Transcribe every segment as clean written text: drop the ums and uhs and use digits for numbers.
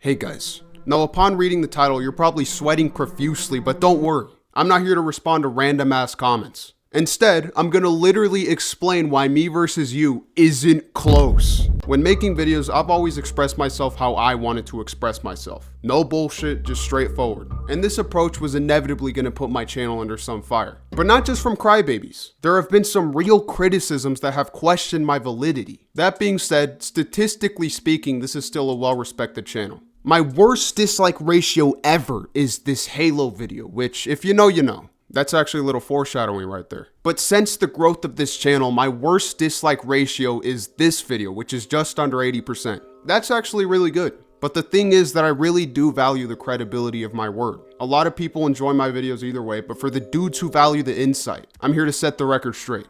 Hey guys. Now upon reading the title, you're probably sweating profusely, but don't worry. I'm not here to respond to random ass comments. Instead, I'm gonna literally explain why me versus you isn't close. When making videos, I've always expressed myself how I wanted to express myself. No bullshit, just straightforward. And this approach was inevitably gonna put my channel under some fire. But not just from crybabies. There have been some real criticisms that have questioned my validity. That being said, statistically speaking, this is still a well-respected channel. My worst dislike ratio ever is this Halo video, which if you know, you know. That's actually a little foreshadowing right there. But since the growth of this channel, my worst dislike ratio is this video, which is just under 80%. That's actually really good. But the thing is that I really do value the credibility of my word. A lot of people enjoy my videos either way, but for the dudes who value the insight, I'm here to set the record straight.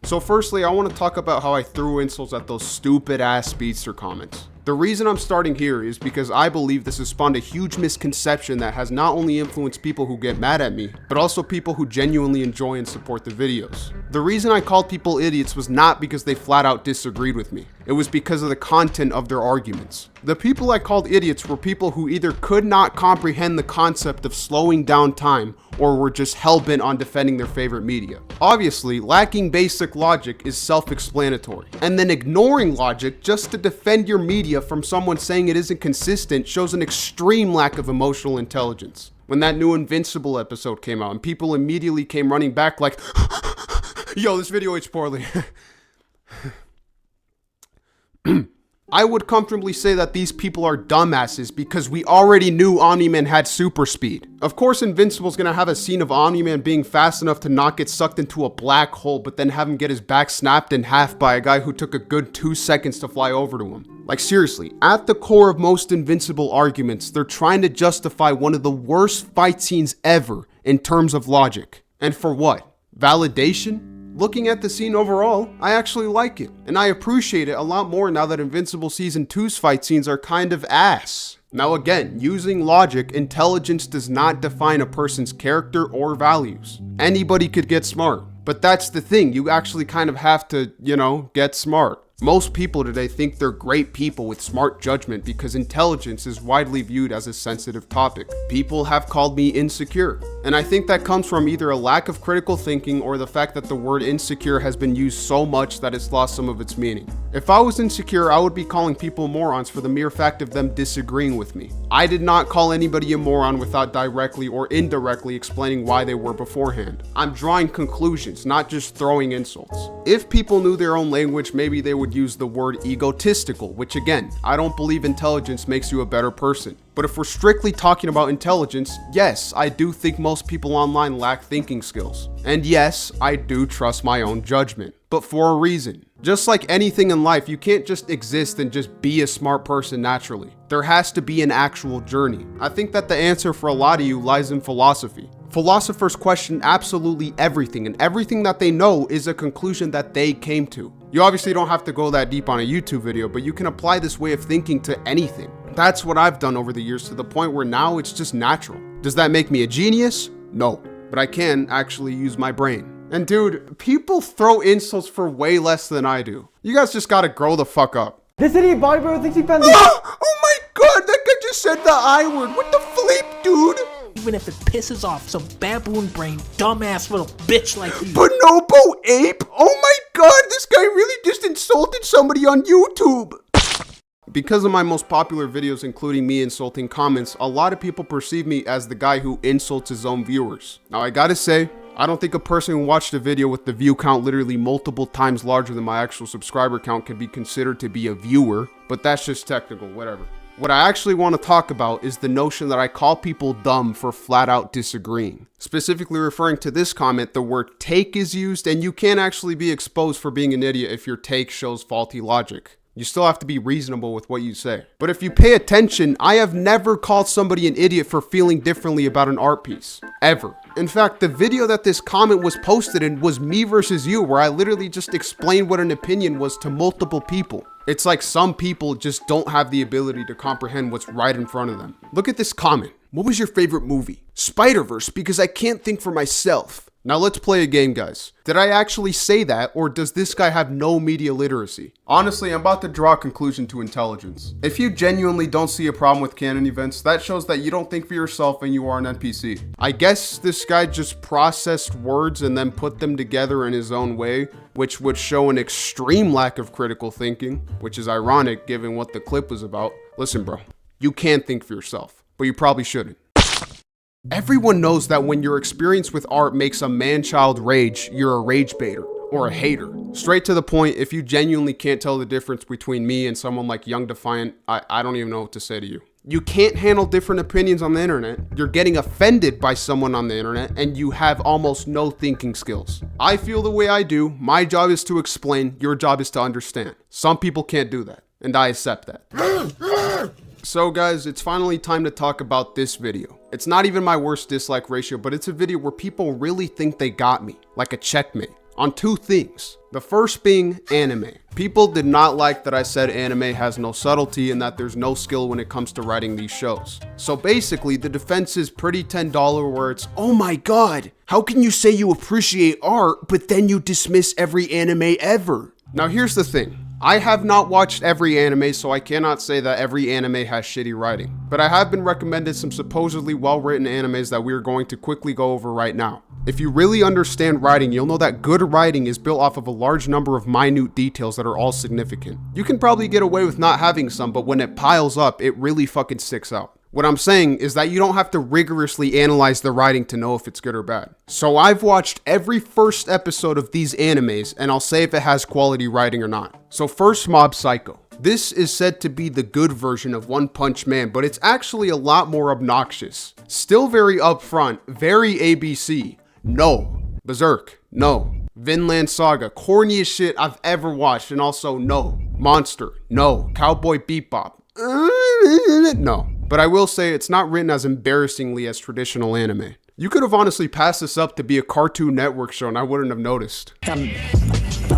So firstly, I want to talk about how I threw insults at those stupid ass speedster comments. The reason I'm starting here is because I believe this has spawned a huge misconception that has not only influenced people who get mad at me, but also people who genuinely enjoy and support the videos. The reason I called people idiots was not because they flat out disagreed with me. It was because of the content of their arguments. The people I called idiots were people who either could not comprehend the concept of slowing down time or were just hell-bent on defending their favorite media. Obviously, lacking basic logic is self-explanatory, and then ignoring logic just to defend your media from someone saying it isn't consistent shows an extreme lack of emotional intelligence. When that new Invincible episode came out and people immediately came running back like, yo, this video aged poorly. I would comfortably say that these people are dumbasses because we already knew Omni-Man had super speed. Of course, Invincible's gonna have a scene of Omni-Man being fast enough to not get sucked into a black hole, but then have him get his back snapped in half by a guy who took a good 2 seconds to fly over to him. Like seriously, at the core of most Invincible arguments, they're trying to justify one of the worst fight scenes ever in terms of logic. And for what? Validation? Looking at the scene overall, I actually like it, and I appreciate it a lot more now that Invincible Season 2's fight scenes are kind of ass. Now again, using logic, intelligence does not define a person's character or values. Anybody could get smart, but that's the thing, you actually kind of have to, get smart. Most people today think they're great people with smart judgment because intelligence is widely viewed as a sensitive topic. People have called me insecure, and I think that comes from either a lack of critical thinking or the fact that the word insecure has been used so much that it's lost some of its meaning. If I was insecure, I would be calling people morons for the mere fact of them disagreeing with me. I did not call anybody a moron without directly or indirectly explaining why they were beforehand. I'm drawing conclusions, not just throwing insults. If people knew their own language, maybe they would use the word egotistical, which again, I don't believe intelligence makes you a better person. But if we're strictly talking about intelligence, yes, I do think most people online lack thinking skills. And yes, I do trust my own judgment, but for a reason. Just like anything in life, you can't just exist and just be a smart person naturally. There has to be an actual journey. I think that the answer for a lot of you lies in philosophy. Philosophers question absolutely everything, and everything that they know is a conclusion that they came to. You obviously don't have to go that deep on a YouTube video, but you can apply this way of thinking to anything. That's what I've done over the years to the point where now it's just natural. Does that make me a genius? No, but I can actually use my brain. And dude, people throw insults for way less than I do. You guys just gotta grow the fuck up. This idiot bodybuilder thinks he found Oh my god, that guy just said the I word. What the flip, dude? Even if it pisses off some baboon brain, dumbass little bitch like you. Bonobo ape? Oh my god, this guy really just insulted somebody on YouTube. Because of my most popular videos, including me insulting comments, a lot of people perceive me as the guy who insults his own viewers. Now I gotta say, I don't think a person who watched a video with the view count literally multiple times larger than my actual subscriber count can be considered to be a viewer, but that's just technical, whatever. What I actually want to talk about is the notion that I call people dumb for flat out disagreeing. Specifically referring to this comment, the word take is used, and you can't actually be exposed for being an idiot if your take shows faulty logic. You still have to be reasonable with what you say. But if you pay attention, I have never called somebody an idiot for feeling differently about an art piece. Ever. In fact, the video that this comment was posted in was me versus you, where I literally just explained what an opinion was to multiple people. It's like some people just don't have the ability to comprehend what's right in front of them. Look at this comment. What was your favorite movie? Spider-Verse, because I can't think for myself. Now let's play a game, guys. Did I actually say that, or does this guy have no media literacy? Honestly, I'm about to draw a conclusion to intelligence. If you genuinely don't see a problem with canon events, that shows that you don't think for yourself and you are an NPC. I guess this guy just processed words and then put them together in his own way, which would show an extreme lack of critical thinking, which is ironic given what the clip was about. Listen, bro, you can think for yourself, but you probably shouldn't. Everyone knows that when your experience with art makes a man-child rage, you're a rage baiter or a hater. Straight to the point, if you genuinely can't tell the difference between me and someone like Young Defiant, I don't even know what to say to you. You can't handle different opinions on the internet, you're getting offended by someone on the internet, and you have almost no thinking skills. I feel the way I do, my job is to explain, your job is to understand. Some people can't do that, and I accept that. So guys, it's finally time to talk about this video. It's not even my worst dislike ratio, but it's a video where people really think they got me, like a checkmate, on two things. The first being anime. People did not like that I said anime has no subtlety and that there's no skill when it comes to writing these shows. So basically, the defense is pretty $10 where it's, oh my god, how can you say you appreciate art, but then you dismiss every anime ever? Now here's the thing. I have not watched every anime, so I cannot say that every anime has shitty writing. But I have been recommended some supposedly well-written animes that we are going to quickly go over right now. If you really understand writing, you'll know that good writing is built off of a large number of minute details that are all significant. You can probably get away with not having some, but when it piles up, it really fucking sticks out. What I'm saying is that you don't have to rigorously analyze the writing to know if it's good or bad. So I've watched every first episode of these animes and I'll say if it has quality writing or not. So first, Mob Psycho. This is said to be the good version of One Punch Man, but it's actually a lot more obnoxious. Still very upfront, very ABC. No. Berserk. No. Vinland Saga. Corniest shit I've ever watched, and also no. Monster. No. Cowboy Bebop. No. But I will say it's not written as embarrassingly as traditional anime. You could have honestly passed this up to be a Cartoon Network show and I wouldn't have noticed. I'm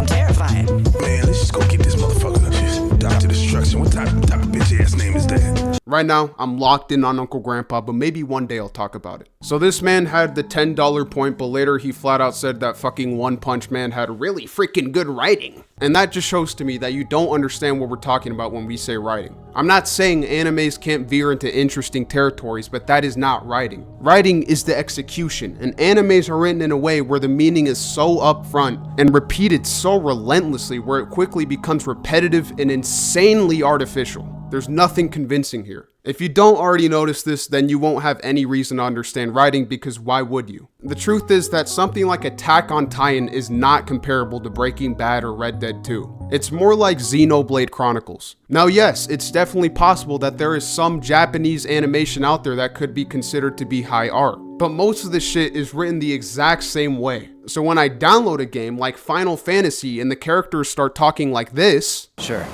terrified. Man, let's just go get this motherfucker. Dr. Destruction. What type of bitch ass name is that? Right now, I'm locked in on Uncle Grandpa, but maybe one day I'll talk about it. So this man had the $10 point, but later he flat out said that fucking One Punch Man had really freaking good writing. And that just shows to me that you don't understand what we're talking about when we say writing. I'm not saying animes can't veer into interesting territories, but that is not writing. Writing is the execution, and animes are written in a way where the meaning is so upfront and repeated so relentlessly where it quickly becomes repetitive and insanely artificial. There's nothing convincing here. If you don't already notice this, then you won't have any reason to understand writing, because why would you? The truth is that something like Attack on Titan is not comparable to Breaking Bad or Red Dead 2. It's more like Xenoblade Chronicles. Now yes, it's definitely possible that there is some Japanese animation out there that could be considered to be high art, but most of the shit is written the exact same way. So when I download a game like Final Fantasy and the characters start talking like this, Sure,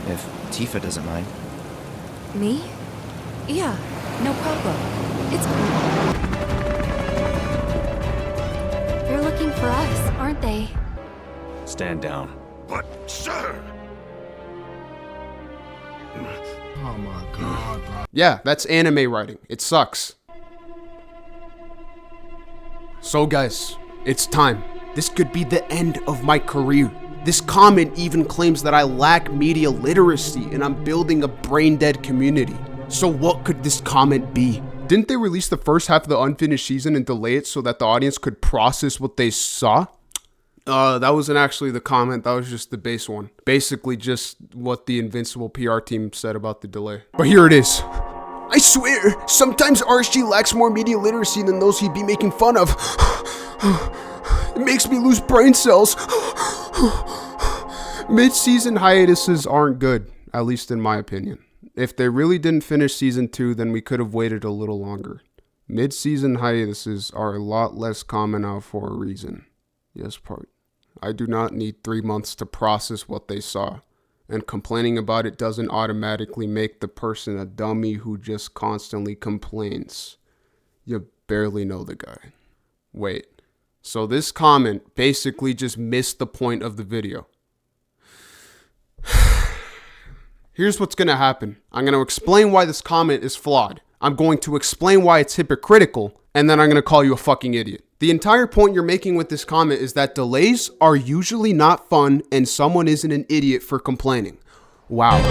if Tifa doesn't mind. Me? Yeah, no problem. It's cool. They're looking for us, aren't they? Stand down. But, sir! Oh my god, bro. yeah, that's anime writing. It sucks. So guys, it's time. This could be the end of my career. This comment even claims that I lack media literacy and I'm building a brain-dead community. So what could this comment be? Didn't they release the first half of the unfinished season and delay it so that the audience could process what they saw? That wasn't actually the comment, that was just the base one. Basically just what the Invincible PR team said about the delay. But here it is. I swear, sometimes RSG lacks more media literacy than those he'd be making fun of. It makes me lose brain cells. Mid-season hiatuses aren't good, at least in my opinion. If they really didn't finish season 2, then we could have waited a little longer. Mid-season hiatuses are a lot less common now for a reason. Yes, part. I do not need 3 months to process what they saw. And complaining about it doesn't automatically make the person a dummy who just constantly complains. You barely know the guy. Wait. So this comment basically just missed the point of the video. Here's what's going to happen. I'm going to explain why this comment is flawed. I'm going to explain why it's hypocritical, and then I'm going to call you a fucking idiot. The entire point you're making with this comment is that delays are usually not fun and someone isn't an idiot for complaining. Wow.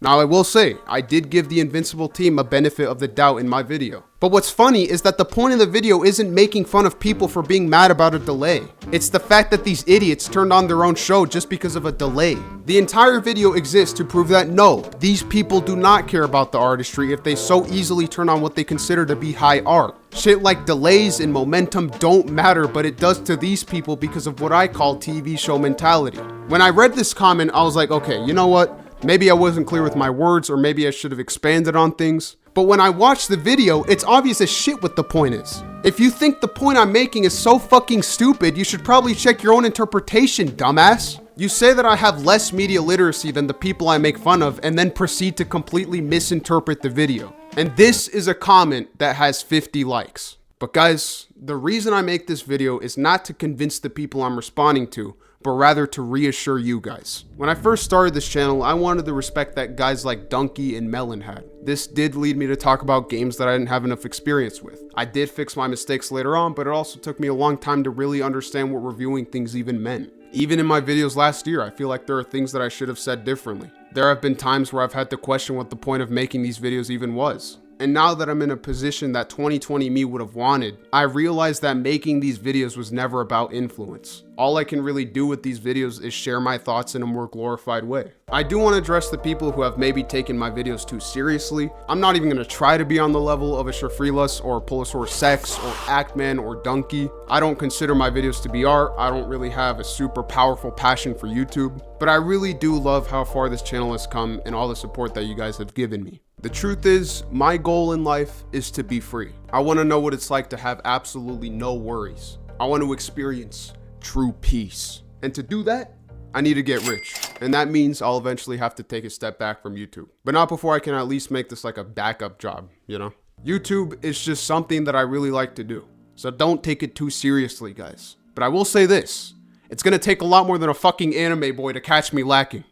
Now I will say, I did give the Invincible team a benefit of the doubt in my video. But what's funny is that the point of the video isn't making fun of people for being mad about a delay. It's the fact that these idiots turned on their own show just because of a delay. The entire video exists to prove that no, these people do not care about the artistry if they so easily turn on what they consider to be high art. Shit like delays and momentum don't matter, but it does to these people because of what I call TV show mentality. When I read this comment, I was like, okay, you know what? Maybe I wasn't clear with my words, or maybe I should have expanded on things. But when I watched the video, it's obvious as shit what the point is. If you think the point I'm making is so fucking stupid, you should probably check your own interpretation, dumbass. You say that I have less media literacy than the people I make fun of, and then proceed to completely misinterpret the video. And this is a comment that has 50 likes. But guys, the reason I make this video is not to convince the people I'm responding to, but rather to reassure you guys. When I first started this channel, I wanted the respect that guys like Donkey and Melon had. This did lead me to talk about games that I didn't have enough experience with. I did fix my mistakes later on, but it also took me a long time to really understand what reviewing things even meant. Even in my videos last year, I feel like there are things that I should have said differently. There have been times where I've had to question what the point of making these videos even was. And now that I'm in a position that 2020 me would have wanted, I realized that making these videos was never about influence. All I can really do with these videos is share my thoughts in a more glorified way. I do want to address the people who have maybe taken my videos too seriously. I'm not even going to try to be on the level of a Shafrilus or Solarsourusrex or Actman or Donkey. I don't consider my videos to be art. I don't really have a super powerful passion for YouTube, but I really do love how far this channel has come and all the support that you guys have given me. The truth is, my goal in life is to be free. I want to know what it's like to have absolutely no worries. I want to experience true peace. And to do that, I need to get rich. And that means I'll eventually have to take a step back from YouTube. But not before I can at least make this like a backup job, you know? YouTube is just something that I really like to do. So don't take it too seriously, guys. But I will say this, it's gonna take a lot more than a fucking anime boy to catch me lacking.